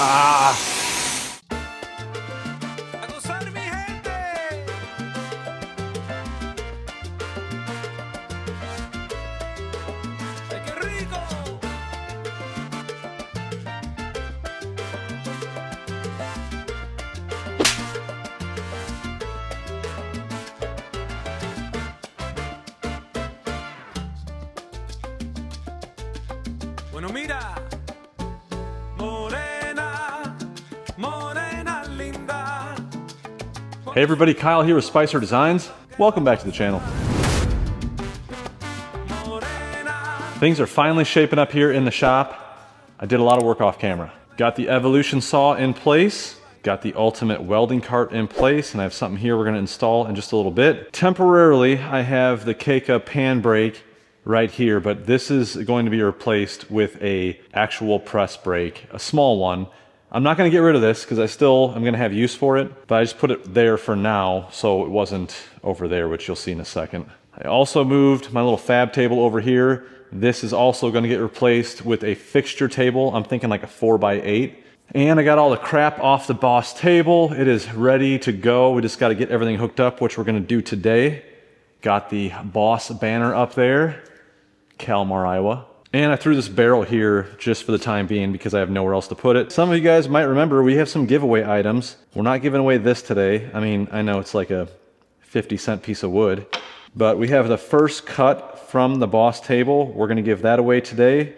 Ah! ¡A gozar, mi gente! ¡Ay, qué rico! Bueno, mira, morena, morena linda. Hey everybody, Kyle here with c-aire Designs. Welcome back to the channel. Things are finally shaping up here in the shop. I did a lot of work off camera. Got the Evolution saw in place, got the Ultimate welding cart in place, and I have something here we're gonna install in just a little bit. Temporarily, I have the Keika pan brake right here, but this is going to be replaced with a actual press brake, a small one. I'm not gonna get rid of this because I'm gonna have use for it, but I just put it there for now so it wasn't over there, which you'll see in a second. I also moved my little fab table over here. This is also gonna get replaced with a fixture table. I'm thinking like a 4x8. And I got all the crap off the Boss table. It is ready to go. We just gotta get everything hooked up, which we're gonna do today. Got the Boss banner up there, Kalmar, Iowa. And I threw this barrel here just for the time being because I have nowhere else to put it. Some of you guys might remember we have some giveaway items. We're not giving away this today. I mean, I know it's like a 50-cent piece of wood, but we have the first cut from the Boss table. We're gonna give that away today.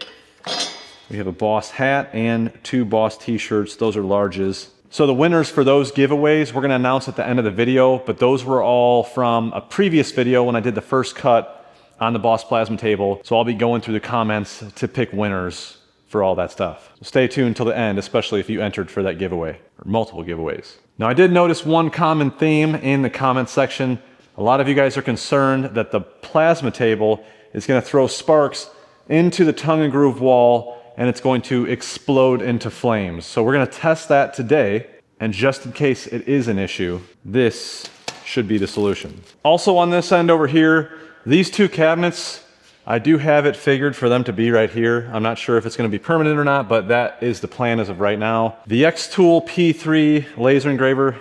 We have a Boss hat and 2 Boss t-shirts. Those are larges. So the winners for those giveaways, we're gonna announce at the end of the video, but those were all from a previous video when I did the first cut on the Boss plasma table. So I'll be going through the comments to pick winners for all that stuff. So stay tuned till the end, especially if you entered for that giveaway, or multiple giveaways. Now I did notice one common theme in the comment section. A lot of you guys are concerned that the plasma table is gonna throw sparks into the tongue and groove wall and it's going to explode into flames. So we're gonna test that today, and just in case it is an issue, this should be the solution. Also on this end over here, these 2 cabinets, I do have it figured for them to be right here. I'm not sure if it's gonna be permanent or not, but that is the plan as of right now. The X-Tool P3 laser engraver,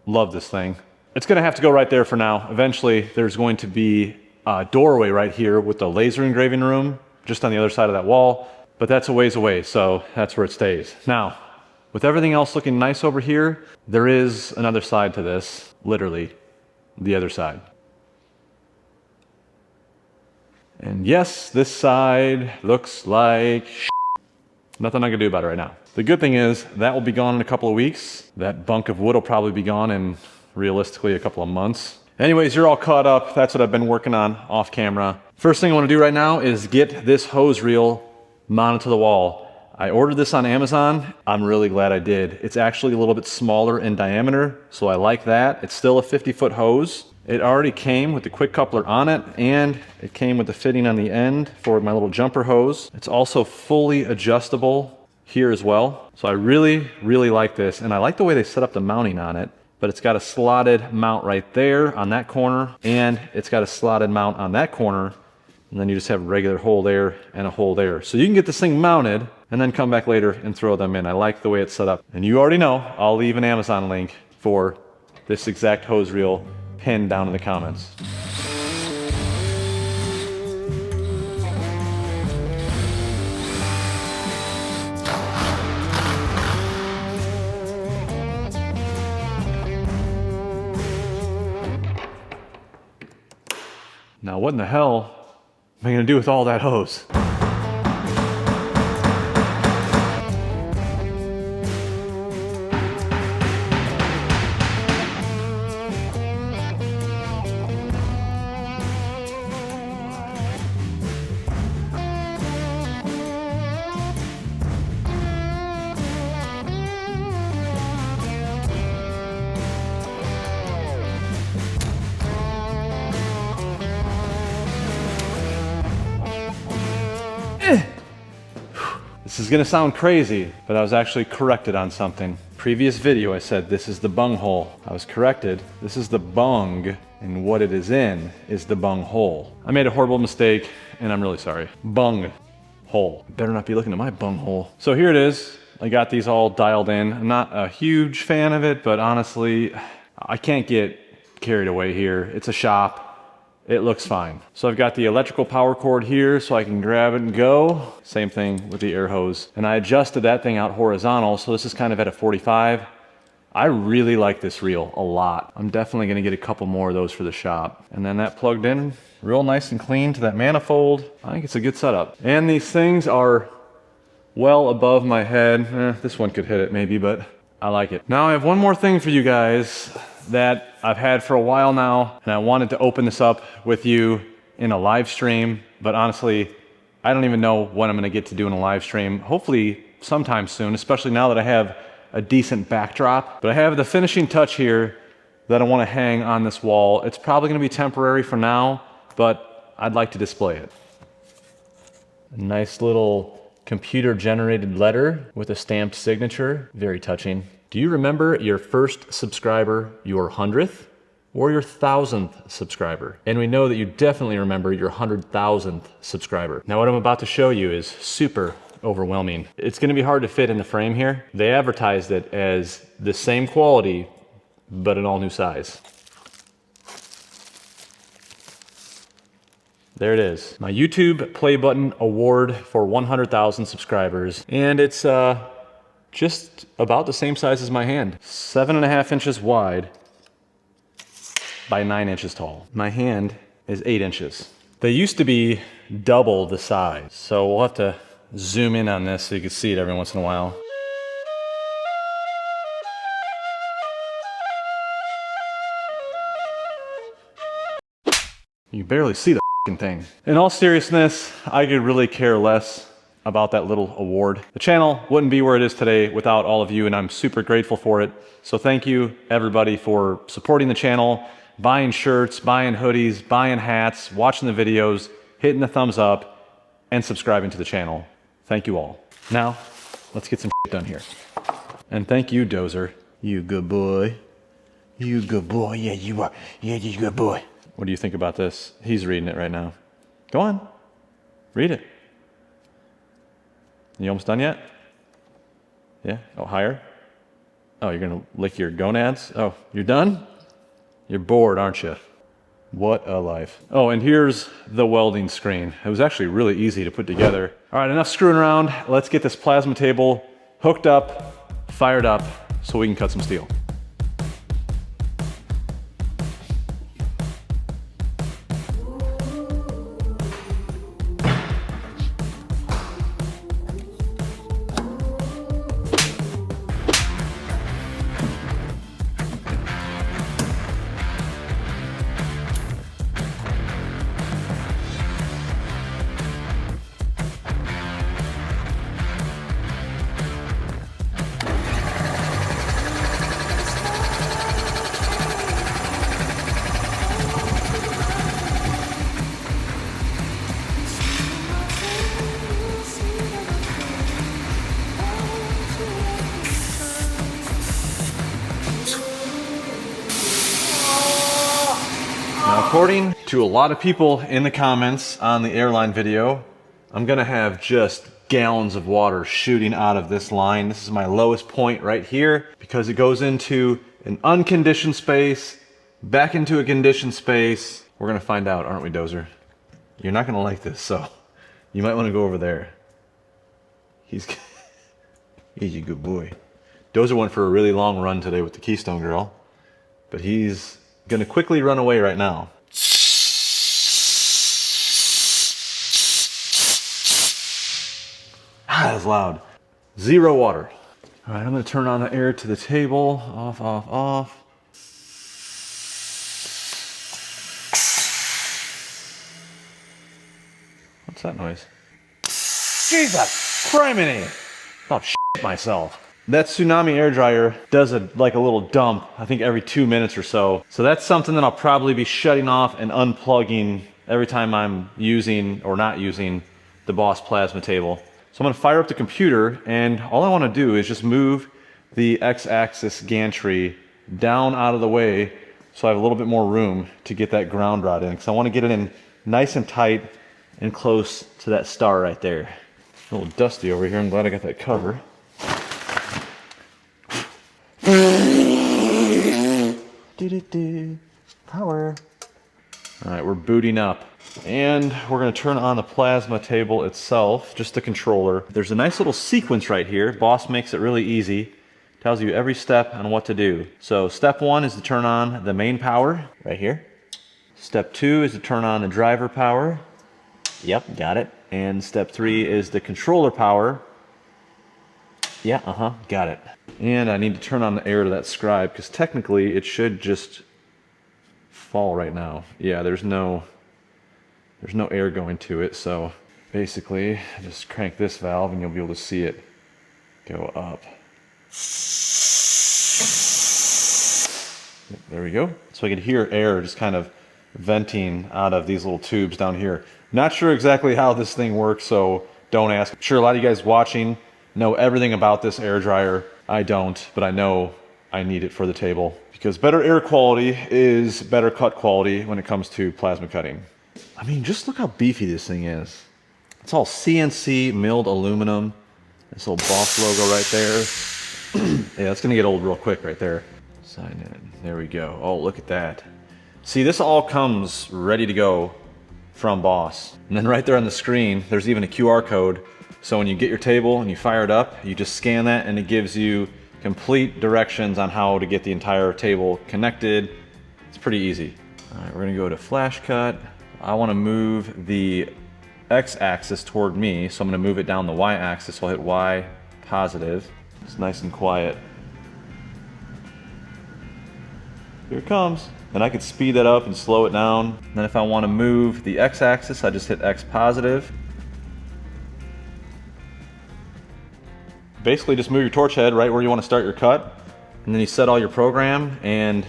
love this thing. It's gonna have to go right there for now. Eventually, there's going to be a doorway right here with the laser engraving room, just on the other side of that wall, but that's a ways away, so that's where it stays. Now, with everything else looking nice over here, there is another side to this, literally, the other side. And yes, this side looks like shit. Nothing I can do about it right now. The good thing is that will be gone in a couple of weeks. That bunk of wood will probably be gone in realistically a couple of months. Anyways, you're all caught up. That's what I've been working on off camera. First thing I want to do right now is get this hose reel mounted to the wall. I ordered this on Amazon. I'm really glad I did. It's actually a little bit smaller in diameter, so I like that. It's still a 50-foot hose. It already came with the quick coupler on it, and it came with the fitting on the end for my little jumper hose. It's also fully adjustable here as well. So I really, really like this, and I like the way they set up the mounting on it, but it's got a slotted mount right there on that corner, and it's got a slotted mount on that corner, and then you just have a regular hole there and a hole there. So you can get this thing mounted and then come back later and throw them in. I like the way it's set up. And you already know, I'll leave an Amazon link for this exact hose reel pinned down in the comments. Now what in the hell am I gonna do with all that hose? This is gonna sound crazy, but I was actually corrected on something. Previous video I said this is the bung hole. I was corrected. This is the bung, and what it is in is the bung hole. I made a horrible mistake, and I'm really sorry. Bung hole. Better not be looking at my bung hole. So here it is. I got these all dialed in. I'm not a huge fan of it, but honestly, I can't get carried away here. It's a shop. It looks fine. So I've got the electrical power cord here so I can grab it and go. Same thing with the air hose. And I adjusted that thing out horizontal, so this is kind of at a 45. I really like this reel a lot. I'm definitely gonna get a couple more of those for the shop. And then that plugged in real nice and clean to that manifold. I think it's a good setup. And these things are well above my head. This one could hit it maybe, but I like it. Now I have one more thing for you guys that I've had for a while now, and I wanted to open this up with you in a live stream, but honestly, I don't even know when I'm gonna get to doing a live stream. Hopefully sometime soon, especially now that I have a decent backdrop. But I have the finishing touch here that I wanna hang on this wall. It's probably gonna be temporary for now, but I'd like to display it. A nice little computer generated letter with a stamped signature, very touching. Do you remember your first subscriber, your 100th, or your 1000th subscriber? And we know that you definitely remember your 100,000th subscriber. Now what I'm about to show you is super overwhelming. It's gonna be hard to fit in the frame here. They advertised it as the same quality, but an all new size. There it is. My YouTube play button award for 100,000 subscribers. And it's just about the same size as my hand. 7.5 inches wide by 9 inches tall. My hand is 8 inches. They used to be double the size. So we'll have to zoom in on this so you can see it every once in a while. You barely see the thing. In all seriousness, I could really care less about that little award. The channel wouldn't be where it is today without all of you, and I'm super grateful for it. So thank you everybody for supporting the channel, buying shirts, buying hoodies, buying hats, watching the videos, hitting the thumbs up, and subscribing to the channel. Thank you all. Now, let's get some done here. And thank you, Dozer. You good boy. You good boy. Yeah, you are. Yeah, you good boy. What do you think about this? He's reading it right now. Go on, read it. You almost done yet? Yeah, oh, higher? Oh, you're gonna lick your gonads? Oh, you're done? You're bored, aren't you? What a life. Oh, and here's the welding screen. It was actually really easy to put together. All right, enough screwing around. Let's get this plasma table hooked up, fired up, so we can cut some steel. Now, according to a lot of people in the comments on the airline video, I'm gonna have just gallons of water shooting out of this line. This is my lowest point right here because it goes into an unconditioned space, back into a conditioned space. We're gonna find out, aren't we, Dozer? You're not gonna like this, so you might wanna go over there. He's a good boy. Dozer went for a really long run today with the Keystone Girl, but he's gonna quickly run away right now. Ah, that's loud. Zero water. All right, I'm gonna turn on the air to the table. Off, off, off. What's that noise? Jesus criminy! I'll shit myself. That Tsunami air dryer does like a little dump, I think every 2 minutes or so. So that's something that I'll probably be shutting off and unplugging every time I'm using or not using the Boss plasma table. So I'm gonna fire up the computer, and all I wanna do is just move the X-axis gantry down out of the way so I have a little bit more room to get that ground rod in, because I wanna get it in nice and tight and close to that star right there. A little dusty over here, I'm glad I got that cover. Power. All right, we're booting up. And we're gonna turn on the plasma table itself, just the controller. There's a nice little sequence right here. Boss makes it really easy. Tells you every step on what to do. So step 1 is to turn on the main power, right here. Step 2 is to turn on the driver power. Yep, got it. And step 3 is the controller power. Yeah, got it. And I need to turn on the air to that scribe, because technically it should just fall right now. Yeah, there's no air going to it, so basically just crank this valve and you'll be able to see it go up. There we go. So I can hear air just kind of venting out of these little tubes down here. Not sure exactly how this thing works, so don't ask. I'm sure a lot of you guys watching know everything about this air dryer. I don't, but I know I need it for the table, because better air quality is better cut quality when it comes to plasma cutting. I mean, just look how beefy this thing is. It's all CNC milled aluminum. This little Boss logo right there. Yeah, it's gonna get old real quick right there. Sign in. There we go. Oh, look at that. See, this all comes ready to go from Boss. And then right there on the screen, there's even a QR code. So when you get your table and you fire it up, you just scan that and it gives you complete directions on how to get the entire table connected. It's pretty easy. All right, we're gonna go to flash cut. I wanna move the X-axis toward me, so I'm gonna move it down the Y-axis, so I'll hit Y positive. It's nice and quiet. Here it comes. And I could speed that up and slow it down. And then if I want to move the X-axis, I just hit X positive. Basically just move your torch head right where you want to start your cut. And then you set all your program and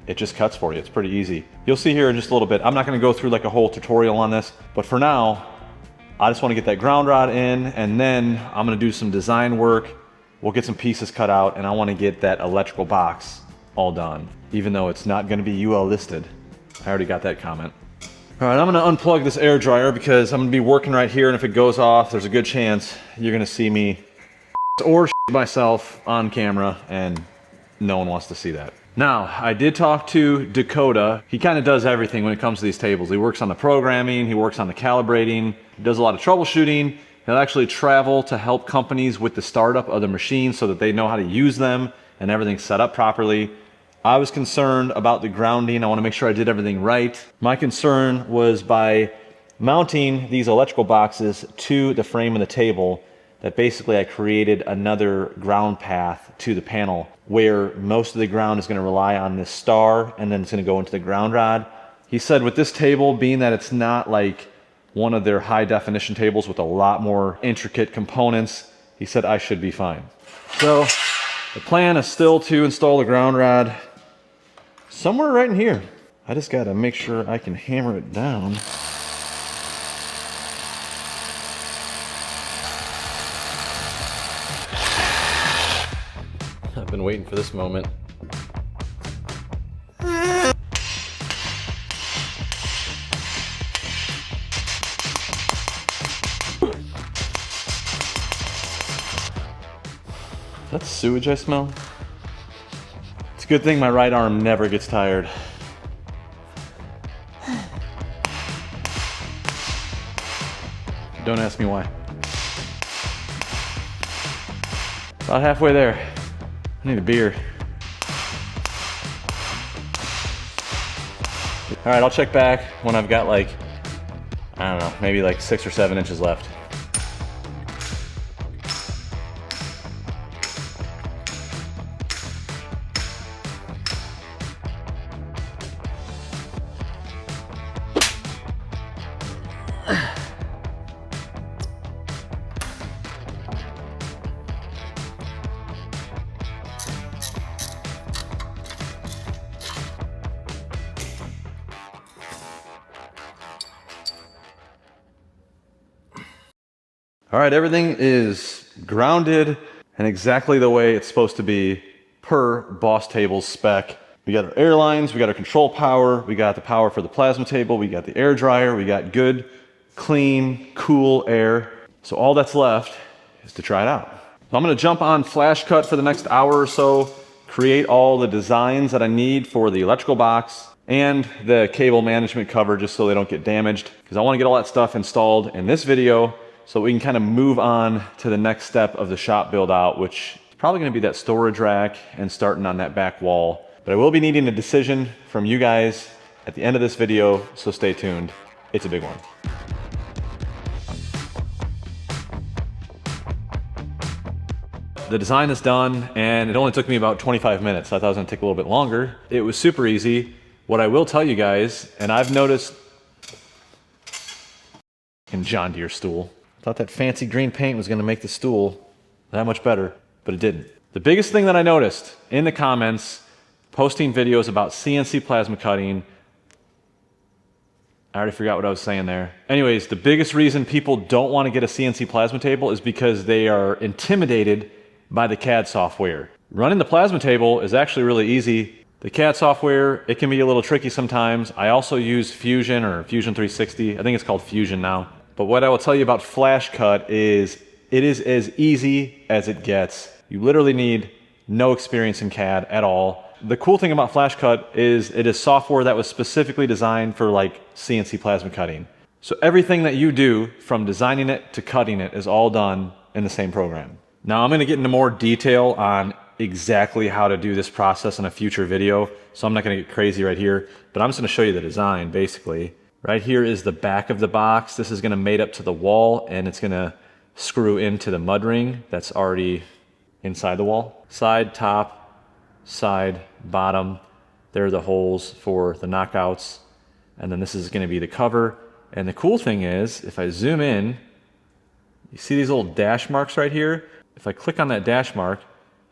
it just cuts for you. It's pretty easy. You'll see here in just a little bit. I'm not going to go through like a whole tutorial on this, but for now, I just want to get that ground rod in, and then I'm going to do some design work. We'll get some pieces cut out, and I want to get that electrical box all done, even though it's not going to be UL listed. I already got that comment. All right, I'm going to unplug this air dryer because I'm going to be working right here, and if it goes off, there's a good chance you're going to see me or myself on camera, and no one wants to see that. Now, I did talk to Dakota. He kind of does everything when it comes to these tables. He works on the programming, he works on the calibrating, he does a lot of troubleshooting. He'll actually travel to help companies with the startup of the machines so that they know how to use them and everything's set up properly. I was concerned about the grounding. I want to make sure I did everything right. My concern was by mounting these electrical boxes to the frame of the table, that basically I created another ground path to the panel where most of the ground is going to rely on this star, and then it's going to go into the ground rod. He said with this table, being that it's not like one of their high definition tables with a lot more intricate components, he said I should be fine. So the plan is still to install the ground rod somewhere right in here. I just got to make sure I can hammer it down. I've been waiting for this moment. That's sewage I smell. It's a good thing my right arm never gets tired. Don't ask me why. About halfway there. I need a beer. All right, I'll check back when I've got like, I don't know, maybe like 6 or 7 inches left. All right, everything is grounded and exactly the way it's supposed to be per Boss Table's spec. We got our air lines, we got our control power, we got the power for the plasma table, we got the air dryer, we got good, clean, cool air. So all that's left is to try it out. So I'm gonna jump on Flash Cut for the next hour or so, create all the designs that I need for the electrical box and the cable management cover just so they don't get damaged, because I want to get all that stuff installed in this video so we can kind of move on to the next step of the shop build out, which is probably going to be that storage rack and starting on that back wall. But I will be needing a decision from you guys at the end of this video, so stay tuned. It's a big one. The design is done, and it only took me about 25 minutes. I thought it was gonna take a little bit longer. It was super easy. What I will tell you guys, and I've noticed in John Deere stool, I thought that fancy green paint was gonna make the stool that much better, but it didn't. The biggest thing that I noticed in the comments, posting videos about CNC plasma cutting, I already forgot what I was saying there. Anyways, the biggest reason people don't want to get a CNC plasma table is because they are intimidated by the CAD software. Running the plasma table is actually really easy. The CAD software, it can be a little tricky sometimes. I also use Fusion or Fusion 360. I think it's called Fusion now. But what I will tell you about Flash Cut is it is as easy as it gets. You literally need no experience in CAD at all. The cool thing about Flash Cut is it is software that was specifically designed for like CNC plasma cutting. So everything that you do from designing it to cutting it is all done in the same program. Now I'm going to get into more detail on exactly how to do this process in a future video, so I'm not going to get crazy right here, but I'm just going to show you the design basically. Right here is the back of the box. This is going to mate up to the wall, and it's going to screw into the mud ring that's already inside the wall. Side, top, side, bottom. There are the holes for the knockouts, and then this is going to be the cover. And the cool thing is, if I zoom in, you see these little dash marks right here? If I click on that dash mark,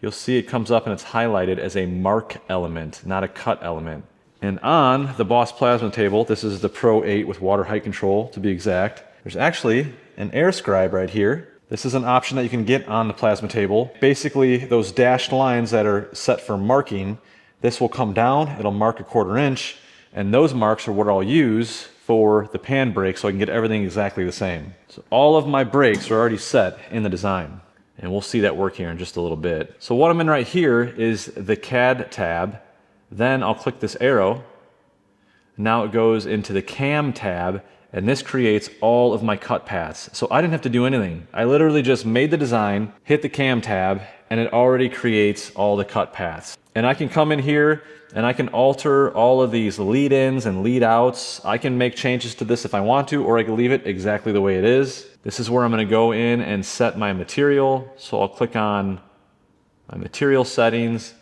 you'll see it comes up and it's highlighted as a mark element, not a cut element. And on the Boss Plasma table, this is the Pro 8 with water height control to be exact, there's actually an air scribe right here. This is an option that you can get on the plasma table. Basically, those dashed lines that are set for marking, this will come down, it'll mark a 1/4 inch, and those marks are what I'll use for the pan brake so I can get everything exactly the same. So all of my brakes are already set in the design. And we'll see that work here in just a little bit. So what I'm in right here is the CAD tab. Then I'll click this arrow. Now it goes into the CAM tab, and this creates all of my cut paths. So I didn't have to do anything. I literally just made the design, hit the CAM tab, and it already creates all the cut paths. And I can come in here and I can alter all of these lead ins and lead outs. I can make changes to this if I want to, or I can leave it exactly the way it is. This is where I'm going to go in and set my material. So I'll click on my material settings.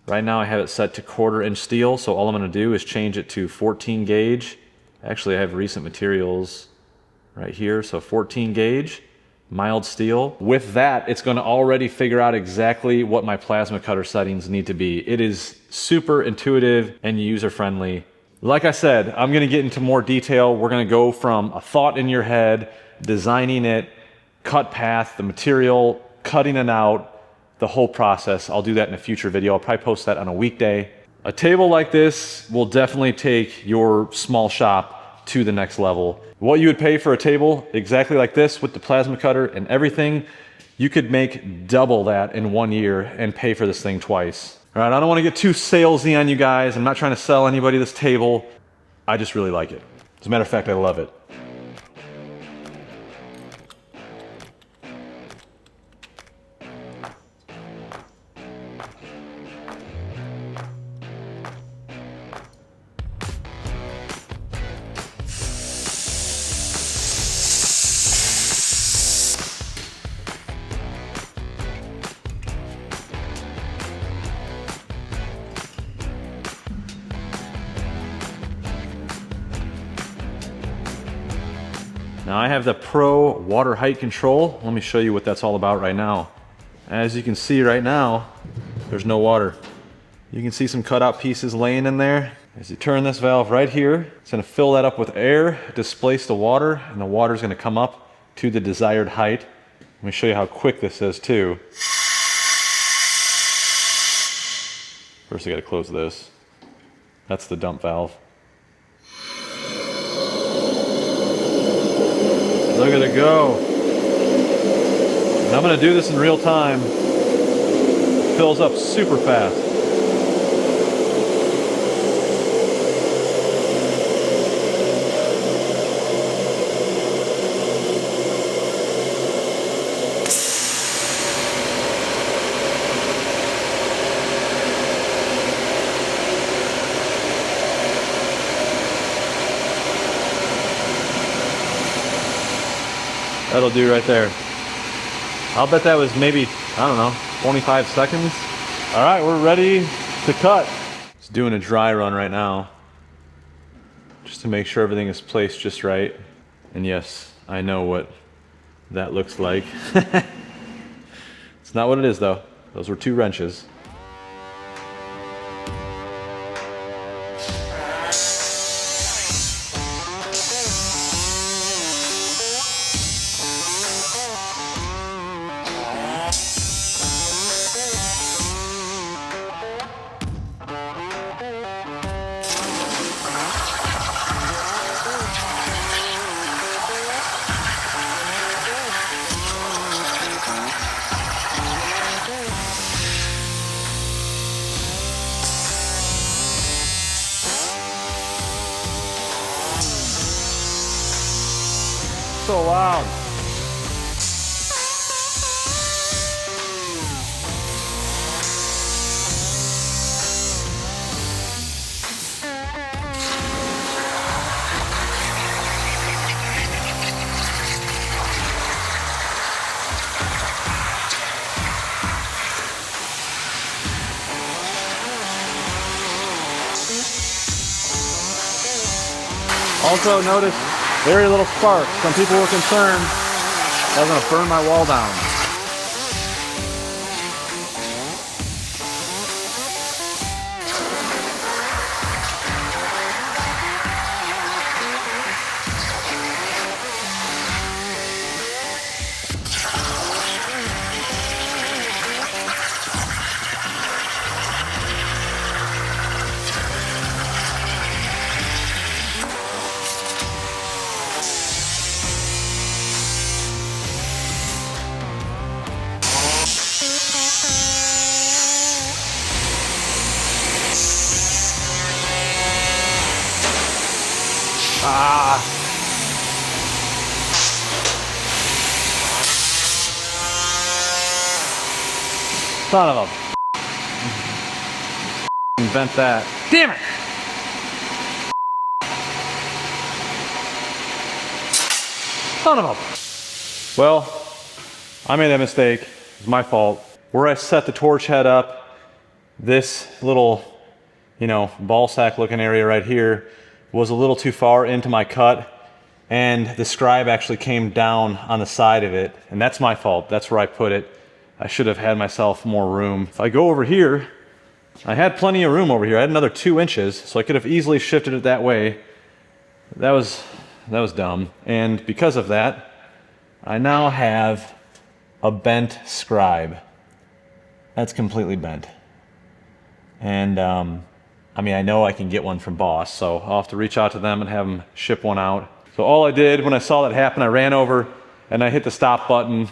Right now I have it set to 1/4 inch steel. So all I'm going to do is change it to 14 gauge. Actually, I have recent materials right here. So 14 gauge, mild steel. With that, it's going to already figure out exactly what my plasma cutter settings need to be. It is super intuitive and user-friendly. Like I said, I'm going to get into more detail. We're going to go from a thought in your head, designing it, cut path, the material, cutting it out, the whole process. I'll do that in a future video. I'll probably post that on a weekday. A table like this will definitely take your small shop to the next level. What you would pay for a table exactly like this with the plasma cutter and everything, you could make double that in 1 year and pay for this thing twice. All right, I don't want to get too salesy on you guys. I'm not trying to sell anybody this table. I just really like it. As a matter of fact, I love it. Now I have the Pro water height control. Let me show you what that's all about right now. As you can see right now, there's no water. You can see some cutout pieces laying in there. As you turn this valve right here, it's gonna fill that up with air, displace the water, and the water's gonna come up to the desired height. Let me show you how quick this is too. First I gotta close this. That's the dump valve. Look at it go. And I'm gonna do this in real time. It fills up super fast. That'll do right there. I'll bet that was maybe, I don't know, 25 seconds. All right, we're ready to cut. Just doing a dry run right now, just to make sure everything is placed just right. And yes, I know what that looks like. It's not what it is though. Those were 2 wrenches. So loud. Also notice very little spark. Some people were concerned that I was going to burn my wall down. Ah. Son of a invent that. Damn it! Son of a... Well, I made that mistake. It's my fault. Where I set the torch head up, this little, ball sack looking area right here was a little too far into my cut, and the scribe actually came down on the side of it, and that's my fault. That's where I put it. I should have had myself more room. If I go over here, I had plenty of room over here. I had another 2 inches, so I could have easily shifted it that way. That was dumb. And because of that, I now have a bent scribe. That's completely bent. And I know I can get one from Boss, so I'll have to reach out to them and have them ship one out. So all I did when I saw that happen, I ran over and I hit the stop button,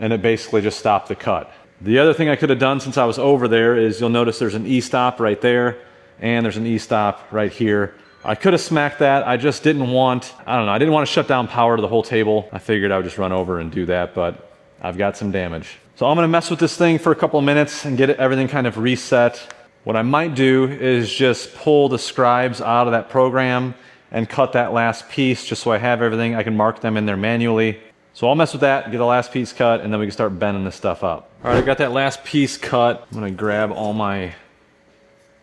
and it basically just stopped the cut. The other thing I could have done since I was over there is, you'll notice there's an E-stop right there, and there's an E-stop right here. I could have smacked that. I just didn't want, I didn't want to shut down power to the whole table. I figured I would just run over and do that, but I've got some damage. So I'm gonna mess with this thing for a couple of minutes and get everything kind of reset. What I might do is just pull the scribes out of that program and cut that last piece just so I have everything. I can mark them in there manually. So I'll mess with that, get the last piece cut, and then we can start bending this stuff up. All right, I got that last piece cut. I'm gonna grab all my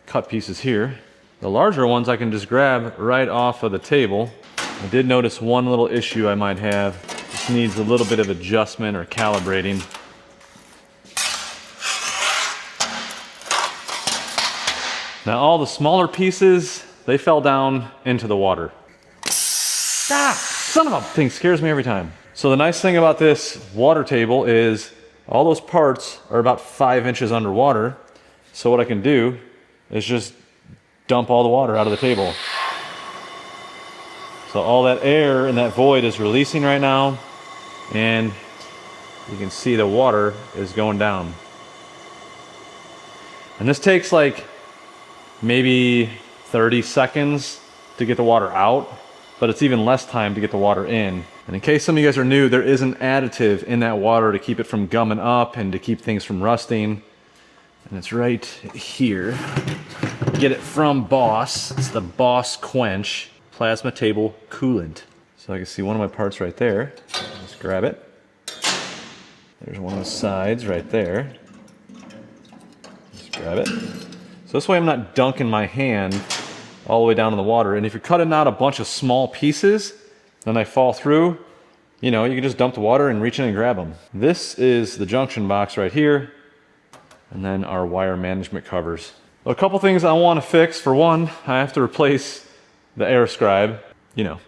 cut pieces here. The larger ones I can just grab right off of the table. I did notice one little issue I might have. This needs a little bit of adjustment or calibrating. Now all the smaller pieces, they fell down into the water. Ah, son of a thing, scares me every time. So the nice thing about this water table is all those parts are about 5 inches underwater. So what I can do is just dump all the water out of the table. So all that air in that void is releasing right now, and you can see the water is going down. And this takes like maybe 30 seconds to get the water out, but it's even less time to get the water in. And in case some of you guys are new, there is an additive in that water to keep it from gumming up and to keep things from rusting. And it's right here. Get it from Boss. It's the Boss Quench Plasma Table Coolant. So I can see one of my parts right there. Just Just grab it. There's one of the sides right there. Just grab it. So this way I'm not dunking my hand all the way down in the water. And if you're cutting out a bunch of small pieces, then they fall through, you know, you can just dump the water and reach in and grab them. This is the junction box right here. And then our wire management covers. A couple things I want to fix. For one, I have to replace the air scribe, you know,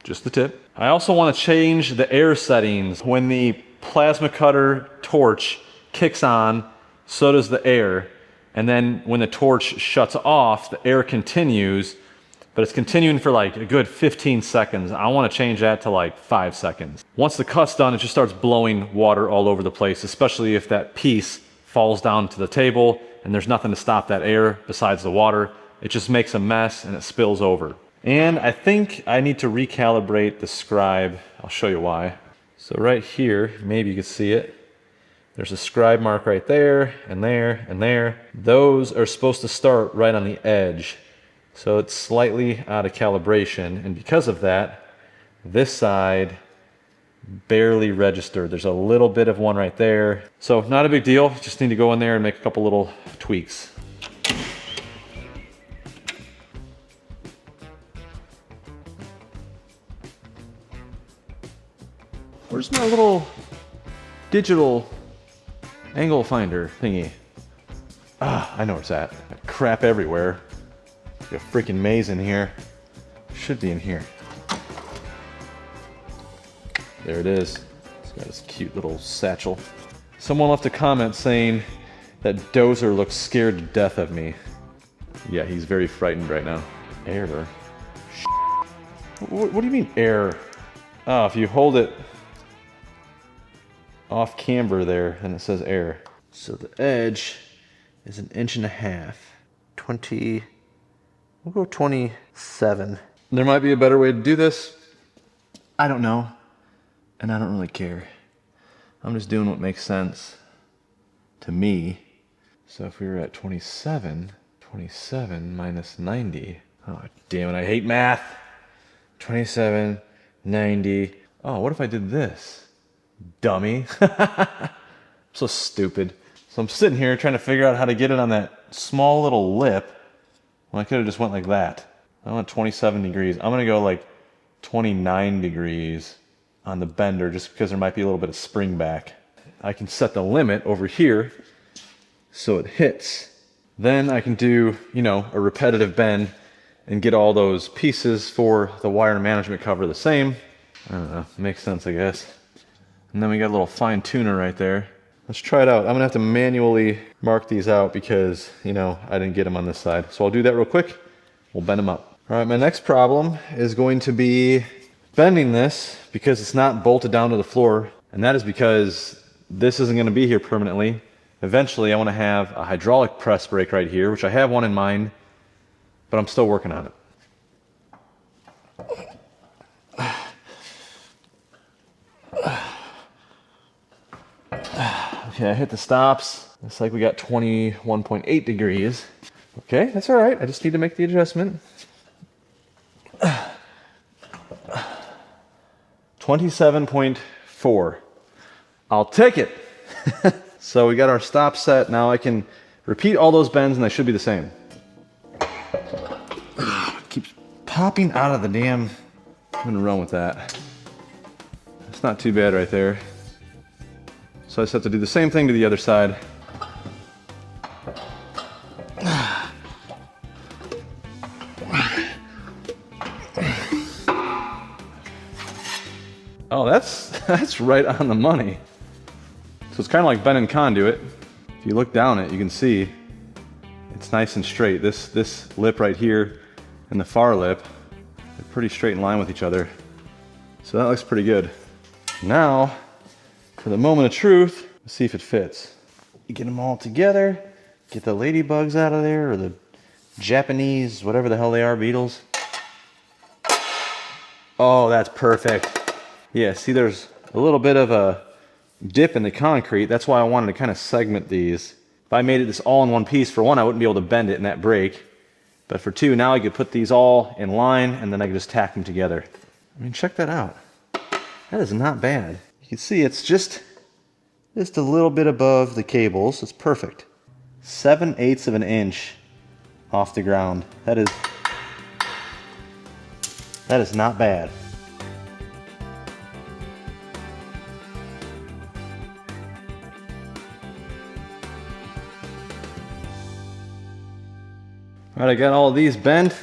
just the tip. I also want to change the air settings. When the plasma cutter torch kicks on, so does the air. And then when the torch shuts off, the air continues, but it's continuing for like a good 15 seconds. I want to change that to like 5 seconds. Once the cut's done, it just starts blowing water all over the place, especially if that piece falls down to the table and there's nothing to stop that air besides the water. It just makes a mess and it spills over. And I think I need to recalibrate the scribe. I'll show you why. So right here, maybe you can see it. There's a scribe mark right there, and there, and there. Those are supposed to start right on the edge. So it's slightly out of calibration, and because of that, this side barely registered. There's a little bit of one right there. So not a big deal, just need to go in there and make a couple little tweaks. Where's my little digital angle finder thingy? Ah, I know where it's at. Got crap everywhere. Got a freaking maze in here. Should be in here. There it is. It's got this cute little satchel. Someone left a comment saying that Dozer looks scared to death of me. Yeah, he's very frightened right now. Air? What do you mean air? Oh, if you hold it off camber there, then it says air. So the edge is 1.5 inches. 20, we'll go 27. There might be a better way to do this. I don't know, and I don't really care. I'm just doing what makes sense to me. So if we were at 27 minus 90, oh damn it, I hate math. 27, 90, oh, what if I did this? Dummy. So stupid. So I'm sitting here trying to figure out how to get it on that small little lip when I could have just went like that. I went 27 degrees. I'm gonna go like 29 degrees on the bender just because there might be a little bit of spring back. I can set the limit over here so it hits. Then I can do, you know, a repetitive bend and get all those pieces for the wire management cover the same. I don't know, makes sense I guess. And then we got a little fine tuner right there. Let's try it out. I'm gonna have to manually mark these out because, you know, I didn't get them on this side. So I'll do that real quick. We'll bend them up. All right, my next problem is going to be bending this because it's not bolted down to the floor. And that is because this isn't gonna be here permanently. Eventually I wanna have a hydraulic press brake right here, which I have one in mind, but I'm still working on it. Okay, I hit the stops. Looks like we got 21.8 degrees. Okay, that's all right. I just need to make the adjustment. 27.4. I'll take it. So we got our stop set. Now I can repeat all those bends and they should be the same. It keeps popping out of the damn... I'm gonna run with that. It's not too bad right there. So I just have to do the same thing to the other side. Oh, that's right on the money. So it's kind of like bending conduit. If you look down it, you can see it's nice and straight. This lip right here and the far lip, they're pretty straight in line with each other. So that looks pretty good. Now, for the moment of truth, let's see if it fits. You get them all together, get the ladybugs out of there, or the Japanese, whatever the hell they are, beetles. Oh, that's perfect. Yeah, see there's a little bit of a dip in the concrete. That's why I wanted to kind of segment these. If I made it this all in one piece, for one, I wouldn't be able to bend it in that break. But for two, now I could put these all in line and then I could just tack them together. I mean, check that out. That is not bad. You can see it's just a little bit above the cables. It's perfect. 7/8 of an inch off the ground. That is not bad. All right, I got all of these bent.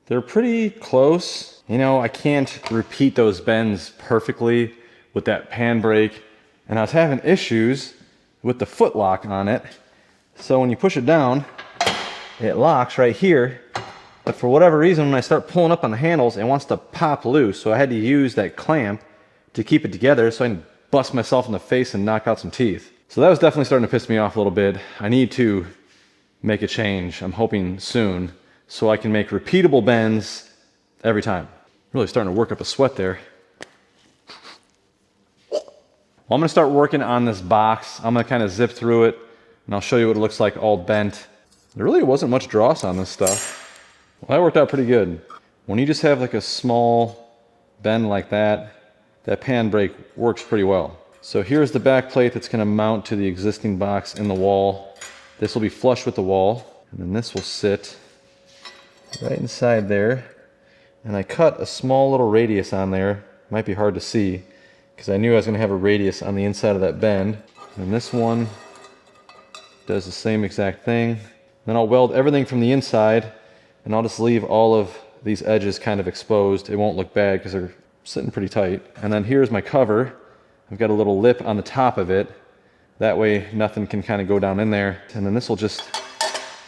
They're pretty close. You know, I can't repeat those bends perfectly with that pan brake, and I was having issues with the foot lock on it. So when you push it down, it locks right here, but for whatever reason, when I start pulling up on the handles, it wants to pop loose, so I had to use that clamp to keep it together so I can bust myself in the face and knock out some teeth. So that was definitely starting to piss me off a little bit. I need to make a change, I'm hoping soon, so I can make repeatable bends every time. Really starting to work up a sweat there. Well, I'm gonna start working on this box. I'm gonna kind of zip through it, and I'll show you what it looks like all bent. There really wasn't much dross on this stuff. Well, that worked out pretty good. When you just have like a small bend like that, that pan brake works pretty well. So here's the back plate that's gonna mount to the existing box in the wall. This will be flush with the wall, and then this will sit right inside there. And I cut a small little radius on there. Might be hard to see, because I knew I was gonna have a radius on the inside of that bend. And this one does the same exact thing. Then I'll weld everything from the inside, and I'll just leave all of these edges kind of exposed. It won't look bad because they're sitting pretty tight. And then here's my cover. I've got a little lip on the top of it. That way nothing can kind of go down in there. And then this will just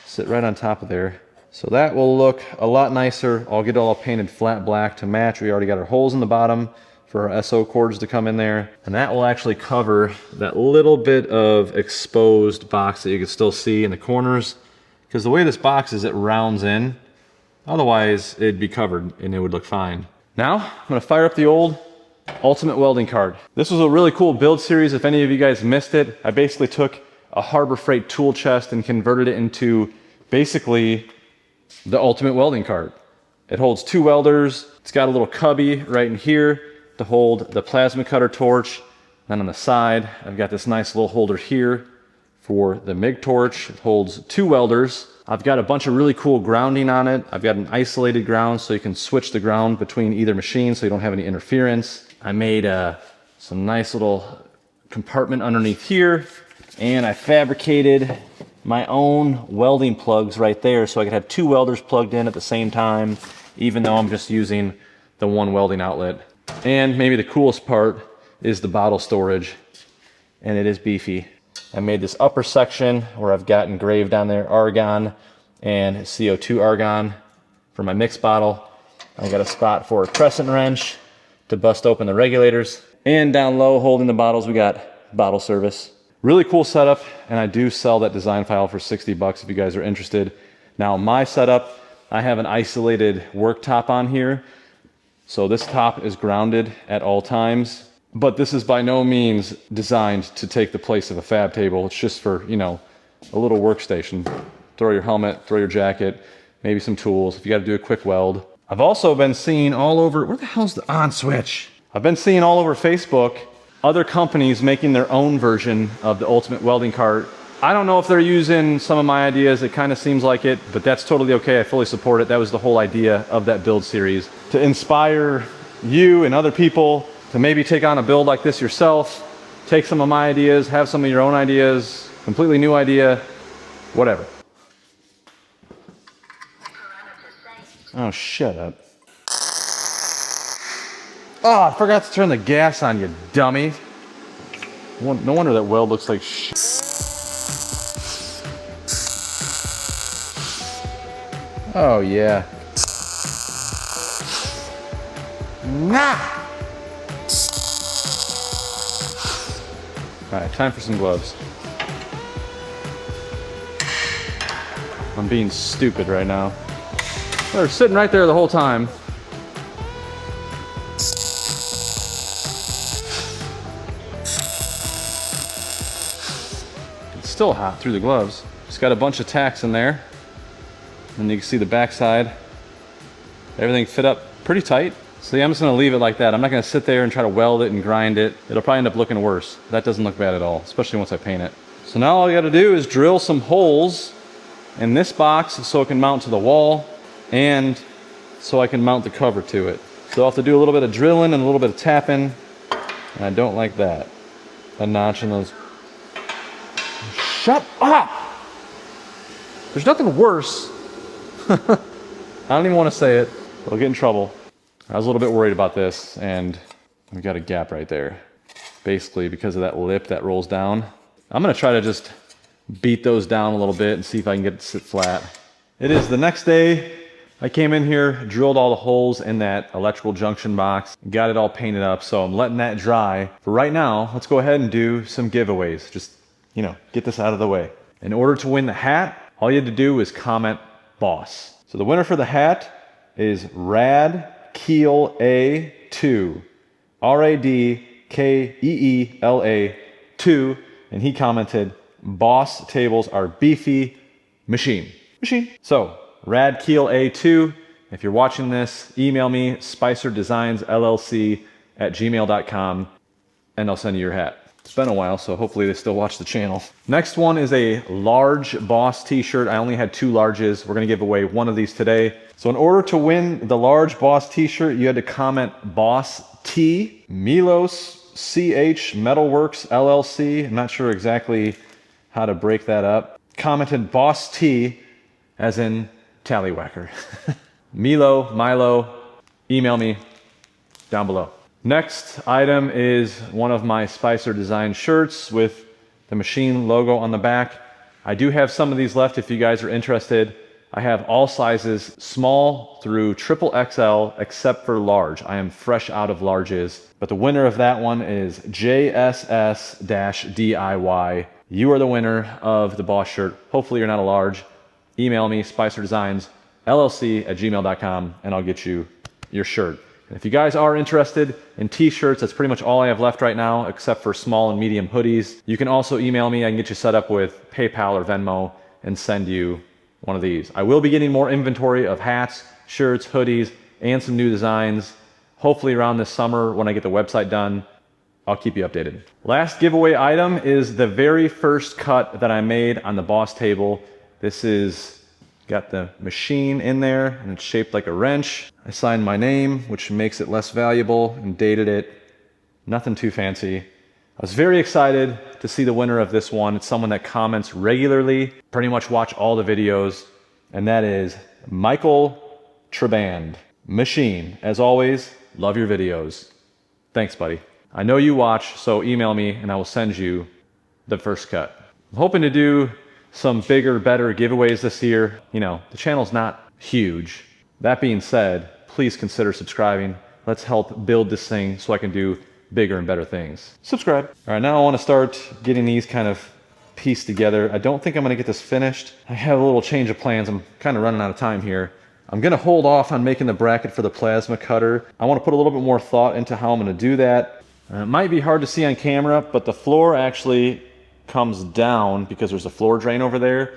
sit right on top of there. So that will look a lot nicer. I'll get it all painted flat black to match. We already got our holes in the bottom for our SO cords to come in there. And that will actually cover that little bit of exposed box that you can still see in the corners. Because the way this box is, it rounds in. Otherwise, it'd be covered and it would look fine. Now, I'm gonna fire up the old Ultimate Welding Cart. This was a really cool build series. If any of you guys missed it, I basically took a Harbor Freight tool chest and converted it into basically the Ultimate Welding Cart. It holds 2 welders. It's got a little cubby right in here to hold the plasma cutter torch. Then on the side, I've got this nice little holder here for the MIG torch. It holds 2 welders. I've got a bunch of really cool grounding on it. I've got an isolated ground so you can switch the ground between either machine so you don't have any interference. I made some nice little compartment underneath here, and I fabricated my own welding plugs right there so I could have 2 welders plugged in at the same time, even though I'm just using the 1 welding outlet. And maybe the coolest part is the bottle storage, and it is beefy. I made this upper section where I've got engraved on there argon and CO2 argon for my mix bottle. I got a spot for a crescent wrench to bust open the regulators. And down low, holding the bottles, we got bottle service. Really cool setup, and I do sell that design file for 60 bucks if you guys are interested. Now my setup, I have an isolated work top on here. So this top is grounded at all times, but this is by no means designed to take the place of a fab table. It's just for, you know, a little workstation. Throw your helmet, throw your jacket, maybe some tools if you gotta do a quick weld. I've also been seeing all over, where the hell's the on switch? I've been seeing all over Facebook other companies making their own version of the Ultimate Welding Cart. I don't know if they're using some of my ideas, it kind of seems like it, but that's totally okay, I fully support it. That was the whole idea of that build series. To inspire you and other people to maybe take on a build like this yourself, take some of my ideas, have some of your own ideas, completely new idea, whatever. Oh, shut up. Oh, I forgot to turn the gas on, you dummy. No wonder that weld looks like shit. Oh, yeah. Nah! All right, time for some gloves. I'm being stupid right now. They're sitting right there the whole time. It's still hot through the gloves. Just got a bunch of tacks in there. And you can see the back side. Everything fit up pretty tight. So yeah, I'm just gonna leave it like that. I'm not gonna sit there and try to weld it and grind it. It'll probably end up looking worse. That doesn't look bad at all, especially once I paint it. So now all I gotta do is drill some holes in this box so it can mount to the wall and so I can mount the cover to it. So I'll have to do a little bit of drilling and a little bit of tapping, and I don't like that. A notch in those. Shut up! There's nothing worse. I don't even want to say it. I'll get in trouble. I was a little bit worried about this, and we got a gap right there. Basically, because of that lip that rolls down. I'm gonna try to just beat those down a little bit and see if I can get it to sit flat. It is the next day. I came in here, drilled all the holes in that electrical junction box, got it all painted up, so I'm letting that dry. For right now, let's go ahead and do some giveaways. Just, you know, get this out of the way. In order to win the hat, all you had to do is comment boss. So the winner for the hat is Rad Keel A2. RADKEELA 2. And he commented, boss tables are beefy, machine. So, Rad Keel A2, if you're watching this, email me, spicerdesignslllc@gmail.com, and I'll send you your hat. It's been a while, so hopefully they still watch the channel. Next one is a large Boss t-shirt. I only had 2 larges. We're gonna give away one of these today. So in order to win the large Boss t-shirt, you had to comment Boss T, Milos CH Metalworks LLC. I'm not sure exactly how to break that up. Commented Boss T, as in Tallywhacker. Milo, email me down below. Next item is one of my Spicer Design shirts with the machine logo on the back. I do have some of these left if you guys are interested. I have all sizes, small through XXL, except for large. I am fresh out of larges, but the winner of that one is JSS-DIY. You are the winner of the Boss shirt. Hopefully you're not a large. Email me, spicerdesignsllc@gmail.com, and I'll get you your shirt. And if you guys are interested in t-shirts, that's pretty much all I have left right now, except for small and medium hoodies. You can also email me. I can get you set up with PayPal or Venmo and send you one of these. I will be getting more inventory of hats, shirts, hoodies, and some new designs. Hopefully around this summer when I get the website done. I'll keep you updated. Last giveaway item is the very first cut that I made on the Boss table. This is got the machine in there and it's shaped like a wrench. I signed my name, which makes it less valuable, and dated it. Nothing too fancy. I was very excited to see the winner of this one. It's someone that comments regularly, pretty much watch all the videos, and that is Michael Traband. Machine. As always, love your videos. Thanks, buddy. I know you watch, so email me and I will send you the first cut. I'm hoping to do some bigger, better giveaways this year. You know, the channel's not huge. That being said, please consider subscribing. Let's help build this thing so I can do bigger and better things. Subscribe. All right, now I want to start getting these kind of pieced together. I don't think I'm going to get this finished. I have a little change of plans. I'm kind of running out of time here. I'm going to hold off on making the bracket for the plasma cutter. I want to put a little bit more thought into how I'm going to do that. It might be hard to see on camera, but the floor actually comes down because there's a floor drain over there.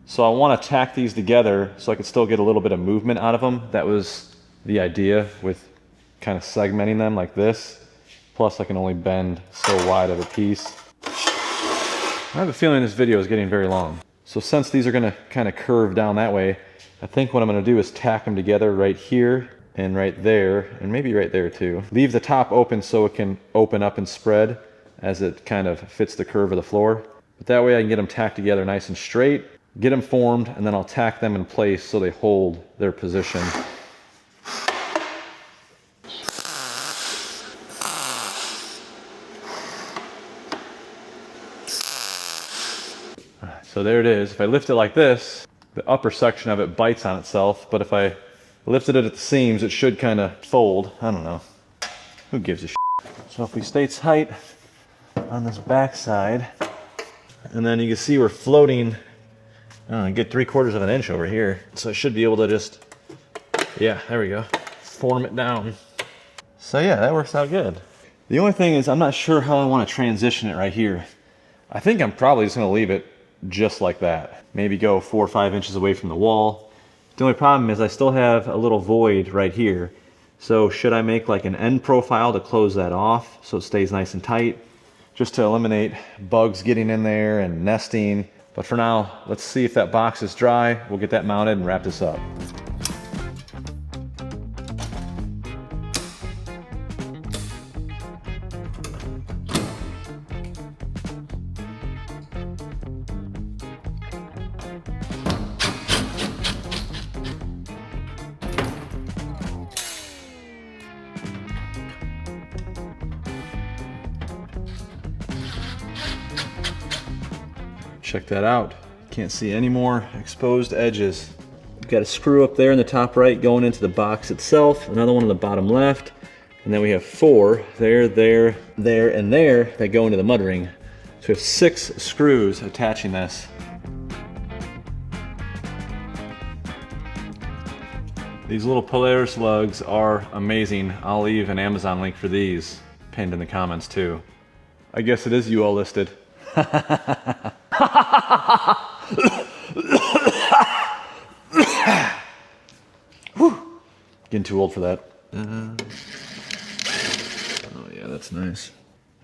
So I want to tack these together so I can still get a little bit of movement out of them. That was the idea with kind of segmenting them like this. Plus I can only bend so wide of a piece. I have a feeling this video is getting very long. So since these are going to kind of curve down that way, I think what I'm going to do is tack them together right here and right there, and maybe right there too. Leave the top open so it can open up and spread as it kind of fits the curve of the floor. But that way I can get them tacked together nice and straight, get them formed, and then I'll tack them in place so they hold their position. So there it is. If I lift it like this, the upper section of it bites on itself, but if I lifted it at the seams, it should kind of fold. I don't know. Who gives a shit? So if we stay tight on this back side, and then you can see we're floating, I don't know, get 3/4 of an inch over here. So I should be able to just, yeah, there we go, form it down. So yeah, that works out good. The only thing is I'm not sure how I want to transition it right here. I think I'm probably just going to leave it just like that. Maybe go 4 or 5 inches away from the wall. The only problem is I still have a little void right here. So should I make like an end profile to close that off so it stays nice and tight, just to eliminate bugs getting in there and nesting. But for now, let's see if that box is dry. We'll get that mounted and wrap this up. Check that out. Can't see any more exposed edges. We've got a screw up there in the top right going into the box itself, another one on the bottom left, and then we have 4 there, there, there, and there that go into the mud ring. So we have 6 screws attaching this. These little Polaris lugs are amazing. I'll leave an Amazon link for these pinned in the comments too. I guess it is you all listed. Getting too old for that. Oh yeah, that's nice.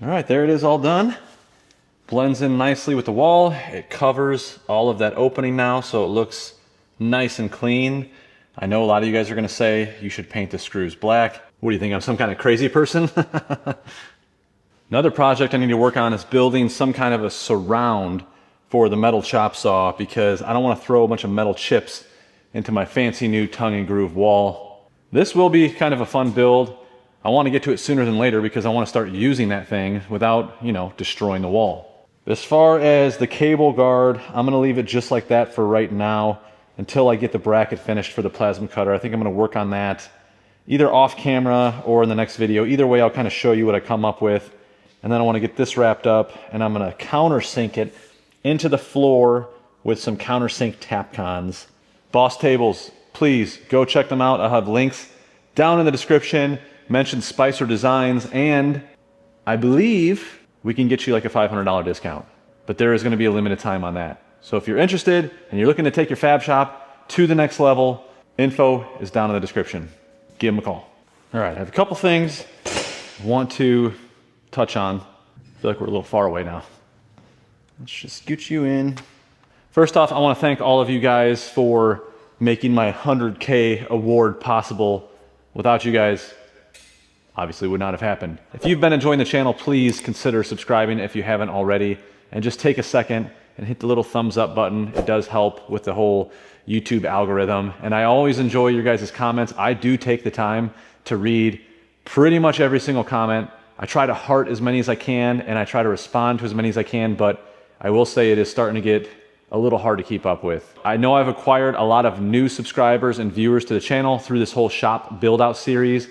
All right, there it is, all done. Blends in nicely with the wall. It covers all of that opening now, so it looks nice and clean. I know a lot of you guys are gonna say you should paint the screws black. What do you think, I'm some kind of crazy person? Another project I need to work on is building some kind of a surround for the metal chop saw, because I don't want to throw a bunch of metal chips into my fancy new tongue and groove wall. This will be kind of a fun build. I want to get to it sooner than later because I want to start using that thing without, you know, destroying the wall. As far as the cable guard, I'm going to leave it just like that for right now until I get the bracket finished for the plasma cutter. I think I'm going to work on that either off camera or in the next video. Either way, I'll kind of show you what I come up with. And then I want to get this wrapped up, and I'm going to countersink it into the floor with some countersink Tapcons. Boss tables, please go check them out. I'll have links down in the description. Mention Spicer Designs, and I believe we can get you like a $500 discount. But there is going to be a limited time on that. So if you're interested and you're looking to take your fab shop to the next level, info is down in the description. Give them a call. All right, I have a couple things I want to touch on. I feel like we're a little far away now. Let's just scoot you in. First off, I want to thank all of you guys for making my 100K award possible. Without you guys, obviously would not have happened. If you've been enjoying the channel, please consider subscribing if you haven't already, and just take a second and hit the little thumbs up button. It does help with the whole YouTube algorithm, and I always enjoy your guys' comments. I do take the time to read pretty much every single comment. I try to heart as many as I can, and I try to respond to as many as I can, but I will say it is starting to get a little hard to keep up with. I know I've acquired a lot of new subscribers and viewers to the channel through this whole shop build out series.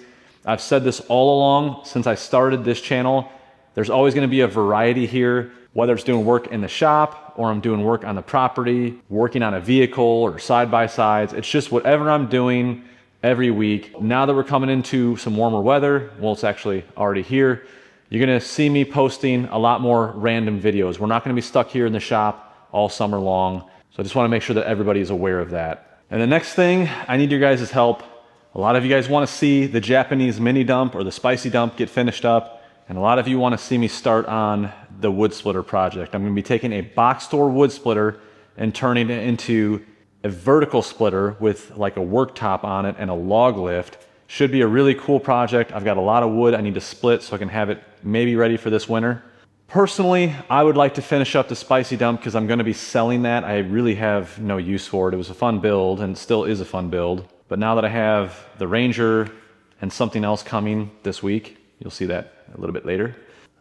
I've said this all along since I started this channel. There's always going to be a variety here, whether it's doing work in the shop or I'm doing work on the property, working on a vehicle or side-by-sides. It's just whatever I'm doing every week. Now that we're coming into some warmer weather, well, it's actually already here, you're gonna see me posting a lot more random videos. We're not gonna be stuck here in the shop all summer long. So I just wanna make sure that everybody is aware of that. And the next thing, I need your guys' help. A lot of you guys wanna see the Japanese mini dump or the spicy dump get finished up. And a lot of you wanna see me start on the wood splitter project. I'm gonna be taking a box store wood splitter and turning it into a vertical splitter with like a worktop on it and a log lift. Should be a really cool project. I've got a lot of wood I need to split so I can have it maybe ready for this winter. Personally, I would like to finish up the spicy dump because I'm going to be selling that. I really have no use for it. It was a fun build and still is a fun build. But now that I have the Ranger and something else coming this week, you'll see that a little bit later,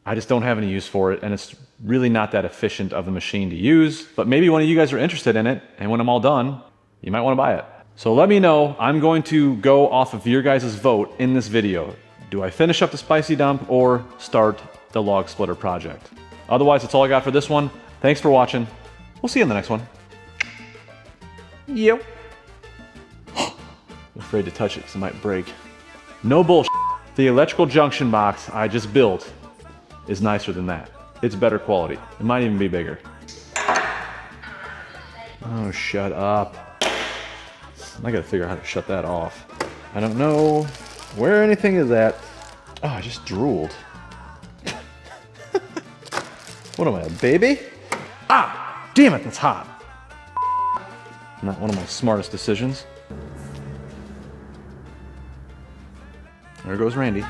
I just don't have any use for it, and it's really not that efficient of a machine to use. But maybe one of you guys are interested in it, and when I'm all done, you might want to buy it. So let me know. I'm going to go off of your guys' vote in this video. Do I finish up the spicy dump or start the log splitter project? Otherwise, that's all I got for this one. Thanks for watching. We'll see you in the next one. Yep. I'm afraid to touch it because it might break. No bullshit. The electrical junction box I just built is nicer than that. It's better quality. It might even be bigger. Oh, shut up. I gotta figure out how to shut that off. I don't know. Where anything is at. Oh, I just drooled. What am I, a baby? Ah, damn it, that's hot. Not one of my smartest decisions. There goes Randy.